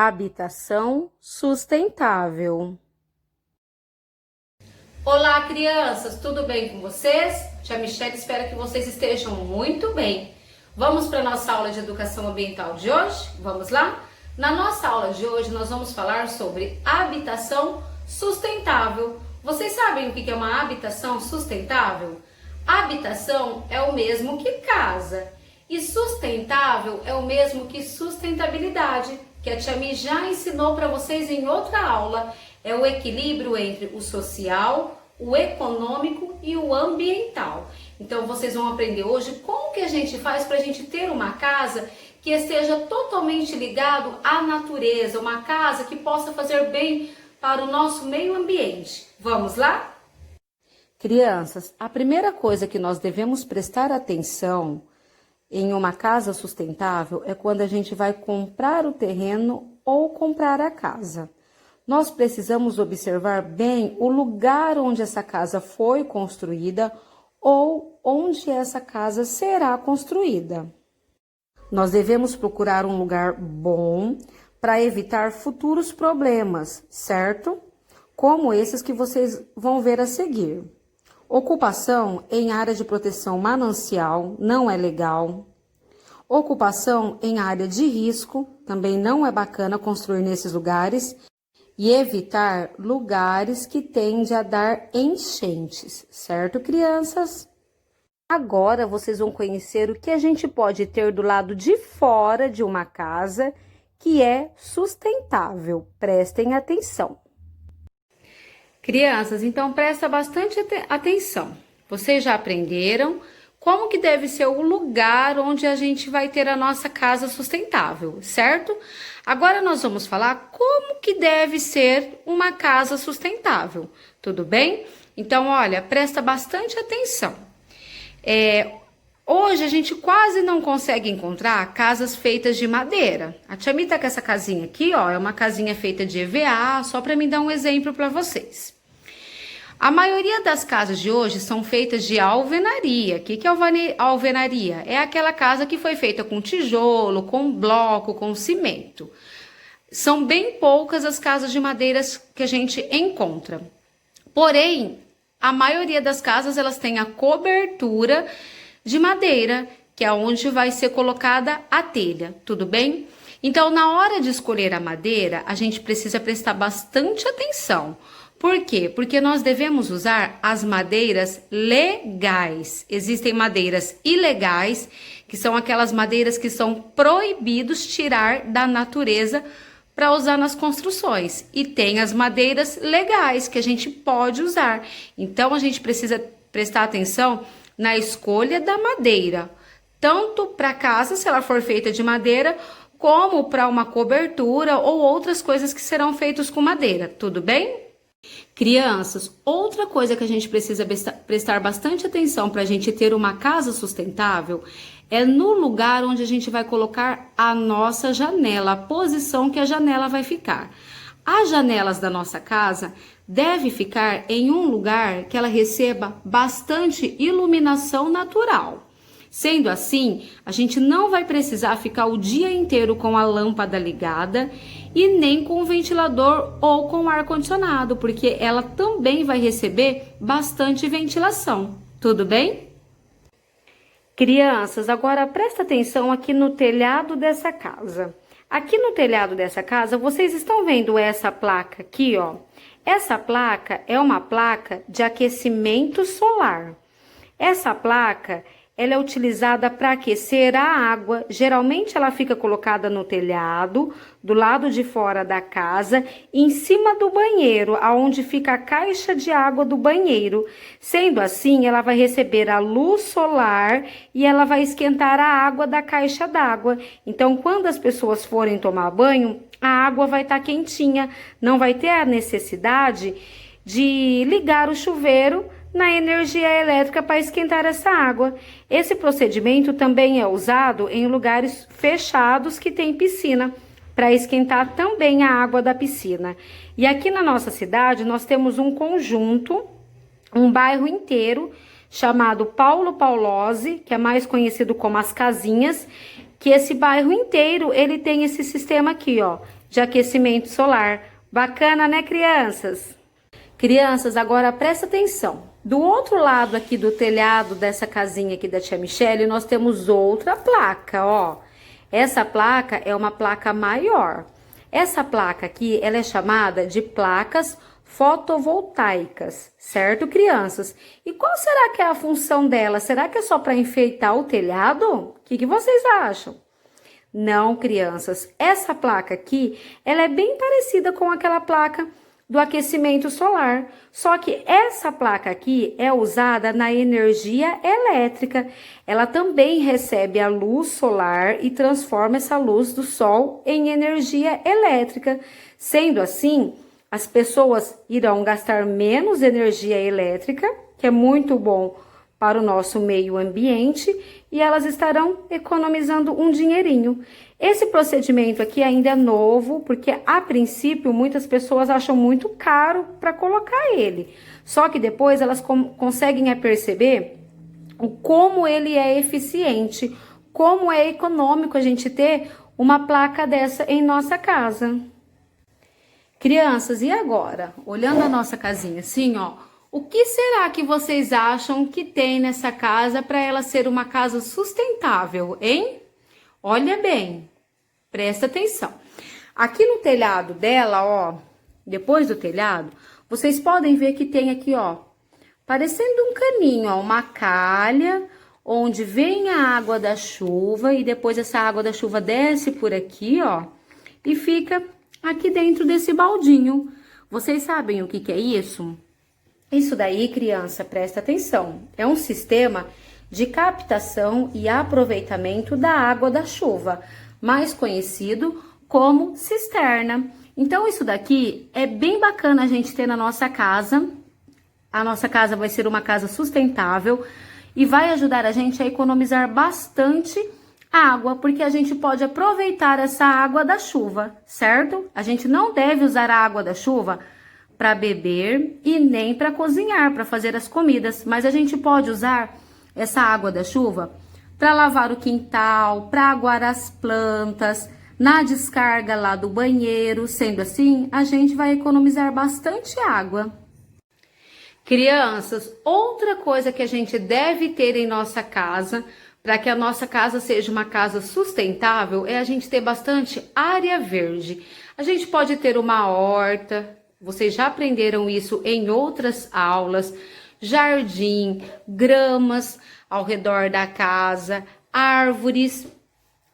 Habitação sustentável. Olá, crianças, tudo bem com vocês? Tia Michelle espera que vocês estejam muito bem. Vamos para a nossa aula de educação ambiental de hoje? Vamos lá? Na nossa aula de hoje, nós vamos falar sobre habitação sustentável. Vocês sabem o que é uma habitação sustentável? Habitação é o mesmo que casa e sustentável é o mesmo que sustentabilidade, que a Tia Mi já ensinou para vocês em outra aula. É o equilíbrio entre o social, o econômico e o ambiental. Então vocês vão aprender hoje como que a gente faz para a gente ter uma casa que esteja totalmente ligado à natureza, uma casa que possa fazer bem para o nosso meio ambiente. Vamos lá? Crianças, a primeira coisa que nós devemos prestar atenção em uma casa sustentável é quando a gente vai comprar o terreno ou comprar a casa. Nós precisamos observar bem o lugar onde essa casa foi construída ou onde essa casa será construída. Nós devemos procurar um lugar bom para evitar futuros problemas, certo? Como esses que vocês vão ver a seguir. Ocupação em área de proteção manancial não é legal. Ocupação em área de risco também não é bacana construir nesses lugares. E evitar lugares que tendem a dar enchentes, certo, crianças? Agora vocês vão conhecer o que a gente pode ter do lado de fora de uma casa que é sustentável. Prestem atenção. Crianças, então presta bastante atenção. Vocês já aprenderam como que deve ser o lugar onde a gente vai ter a nossa casa sustentável, certo? Agora nós vamos falar como que deve ser uma casa sustentável, tudo bem? Então, olha, presta bastante atenção. Hoje a gente quase não consegue encontrar casas feitas de madeira. A Tia Mi tá com essa casinha aqui, ó, é uma casinha feita de EVA, só para me dar um exemplo para vocês. A maioria das casas de hoje são feitas de alvenaria. O que é alvenaria? É aquela casa que foi feita com tijolo, com bloco, com cimento. São bem poucas as casas de madeiras que a gente encontra. Porém, a maioria das casas elas têm a cobertura de madeira, que é onde vai ser colocada a telha, tudo bem? Então, na hora de escolher a madeira, a gente precisa prestar bastante atenção. Por quê? Porque nós devemos usar as madeiras legais. Existem madeiras ilegais, que são aquelas madeiras que são proibidos tirar da natureza para usar nas construções. E tem as madeiras legais que a gente pode usar. Então, a gente precisa prestar atenção na escolha da madeira. Tanto para casa, se ela for feita de madeira, como para uma cobertura ou outras coisas que serão feitas com madeira. Tudo bem? Crianças, outra coisa que a gente precisa prestar bastante atenção para a gente ter uma casa sustentável é no lugar onde a gente vai colocar a nossa janela, a posição que a janela vai ficar. As janelas da nossa casa devem ficar em um lugar que ela receba bastante iluminação natural. Sendo assim, a gente não vai precisar ficar o dia inteiro com a lâmpada ligada e nem com o ventilador ou com o ar-condicionado, porque ela também vai receber bastante ventilação. Tudo bem? Crianças, agora presta atenção aqui no telhado dessa casa. Aqui no telhado dessa casa, vocês estão vendo essa placa aqui, ó? Essa placa é uma placa de aquecimento solar. Essa placa ela é utilizada para aquecer a água. Geralmente ela fica colocada no telhado, do lado de fora da casa, em cima do banheiro, aonde fica a caixa de água do banheiro. Sendo assim, ela vai receber a luz solar e ela vai esquentar a água da caixa d'água. Então, quando as pessoas forem tomar banho, a água vai estar quentinha, não vai ter a necessidade de ligar o chuveiro na energia elétrica para esquentar essa água. Esse procedimento também é usado em lugares fechados que tem piscina, para esquentar também a água da piscina. E aqui na nossa cidade nós temos um conjunto, um bairro inteiro, chamado Paulo Paulose, que é mais conhecido como As Casinhas, que esse bairro inteiro, ele tem esse sistema aqui, ó, de aquecimento solar. Bacana, né, crianças? Crianças, agora presta atenção. Do outro lado aqui do telhado dessa casinha aqui da tia Michele, nós temos outra placa, ó. Essa placa é uma placa maior. Essa placa aqui, ela é chamada de placas fotovoltaicas, certo, crianças? E qual será que é a função dela? Será que é só para enfeitar o telhado? O que vocês acham? Não, crianças. Essa placa aqui, ela é bem parecida com aquela placa do aquecimento solar. Só que essa placa aqui é usada na energia elétrica. Ela também recebe a luz solar e transforma essa luz do sol em energia elétrica. Sendo assim, as pessoas irão gastar menos energia elétrica, que é muito bom para o nosso meio ambiente, e elas estarão economizando um dinheirinho. Esse procedimento aqui ainda é novo, porque a princípio muitas pessoas acham muito caro para colocar ele. Só que depois elas conseguem perceber como ele é eficiente, como é econômico a gente ter uma placa dessa em nossa casa. Crianças, e agora? Olhando a nossa casinha assim, ó, o que será que vocês acham que tem nessa casa para ela ser uma casa sustentável, hein? Olha bem, presta atenção. Aqui no telhado dela, ó, depois do telhado, vocês podem ver que tem aqui, ó, parecendo um caninho, ó, uma calha, onde vem a água da chuva e depois essa água da chuva desce por aqui, ó, e fica aqui dentro desse baldinho. Vocês sabem o que é isso? Isso daí, criança, presta atenção. É um sistema de captação e aproveitamento da água da chuva, mais conhecido como cisterna. Então, isso daqui é bem bacana a gente ter na nossa casa. A nossa casa vai ser uma casa sustentável e vai ajudar a gente a economizar bastante água, porque a gente pode aproveitar essa água da chuva, certo? A gente não deve usar a água da chuva para beber e nem para cozinhar, para fazer as comidas, mas a gente pode usar essa água da chuva para lavar o quintal, para aguar as plantas, na descarga lá do banheiro. Sendo assim, a gente vai economizar bastante água. Crianças, outra coisa que a gente deve ter em nossa casa, para que a nossa casa seja uma casa sustentável, é a gente ter bastante área verde. A gente pode ter uma horta, vocês já aprenderam isso em outras aulas, jardim, gramas ao redor da casa, árvores.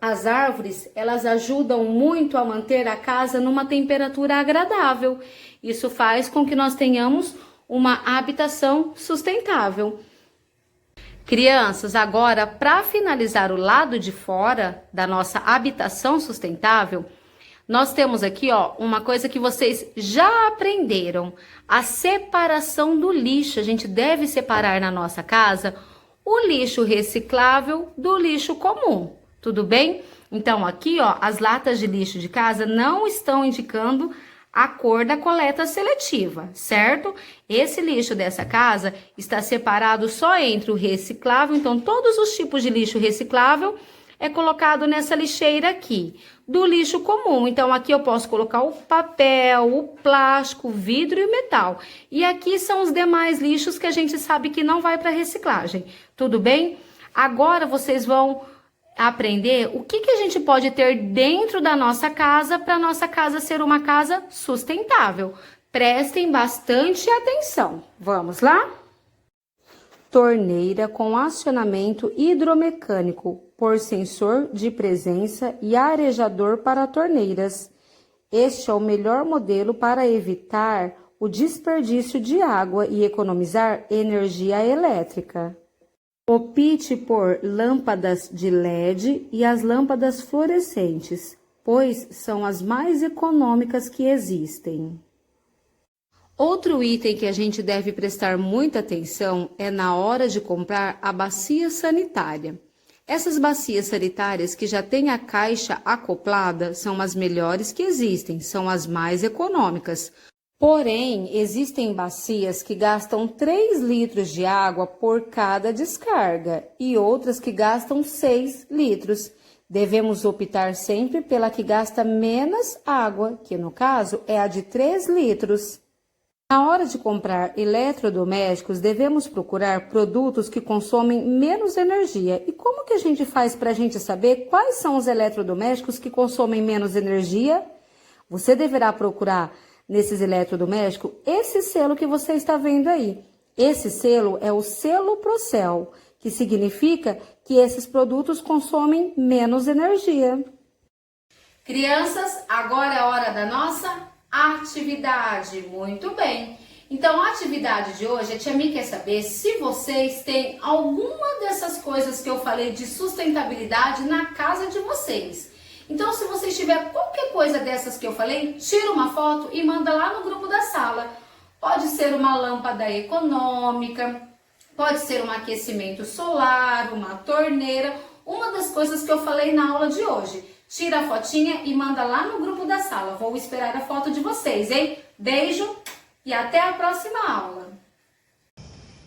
As árvores, elas ajudam muito a manter a casa numa temperatura agradável. Isso faz com que nós tenhamos uma habitação sustentável. Crianças, agora, para finalizar o lado de fora da nossa habitação sustentável, nós temos aqui, ó, uma coisa que vocês já aprenderam, a separação do lixo. A gente deve separar na nossa casa o lixo reciclável do lixo comum, tudo bem? Então, aqui, ó, as latas de lixo de casa não estão indicando a cor da coleta seletiva, certo? Esse lixo dessa casa está separado só entre o reciclável, então todos os tipos de lixo reciclável é colocado nessa lixeira aqui, do lixo comum. Então, aqui eu posso colocar o papel, o plástico, o vidro e o metal. E aqui são os demais lixos que a gente sabe que não vai para reciclagem, tudo bem? Agora vocês vão aprender o que a gente pode ter dentro da nossa casa para nossa casa ser uma casa sustentável. Prestem bastante atenção. Vamos lá? Torneira com acionamento hidromecânico por sensor de presença e arejador para torneiras. Este é o melhor modelo para evitar o desperdício de água e economizar energia elétrica. Opte por lâmpadas de LED e as lâmpadas fluorescentes, pois são as mais econômicas que existem. Outro item que a gente deve prestar muita atenção é na hora de comprar a bacia sanitária. Essas bacias sanitárias que já têm a caixa acoplada são as melhores que existem, são as mais econômicas. Porém, existem bacias que gastam 3 litros de água por cada descarga e outras que gastam 6 litros. Devemos optar sempre pela que gasta menos água, que no caso é a de 3 litros. Na hora de comprar eletrodomésticos, devemos procurar produtos que consomem menos energia. E como que a gente faz para a gente saber quais são os eletrodomésticos que consomem menos energia? Você deverá procurar nesses eletrodomésticos esse selo que você está vendo aí. Esse selo é o selo Procel, que significa que esses produtos consomem menos energia. Crianças, agora é a hora da nossa atividade. Muito bem. Então, a atividade de hoje, a tia Mi quer saber se vocês têm alguma dessas coisas que eu falei de sustentabilidade na casa de vocês. Então, se vocês tiverem qualquer coisa dessas que eu falei, tira uma foto e manda lá no grupo da sala. Pode ser uma lâmpada econômica, pode ser um aquecimento solar, uma torneira, uma das coisas que eu falei na aula de hoje. Tira a fotinha e manda lá no grupo da sala. Vou esperar a foto de vocês, hein? Beijo e até a próxima aula.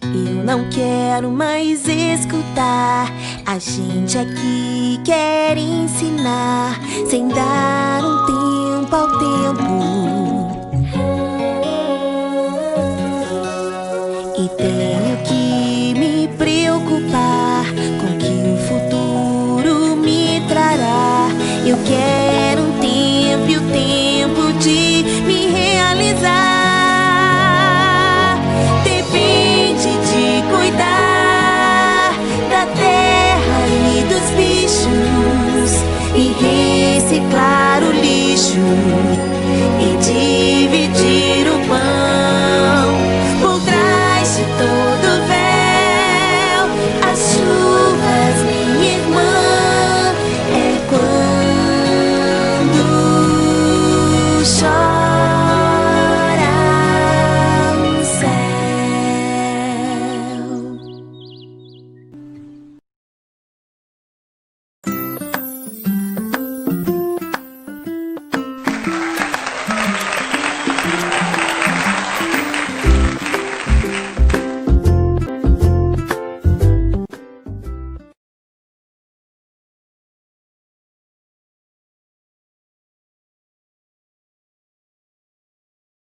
Eu não quero mais escutar. A gente aqui quer ensinar, sem dar um tempo ao tempo.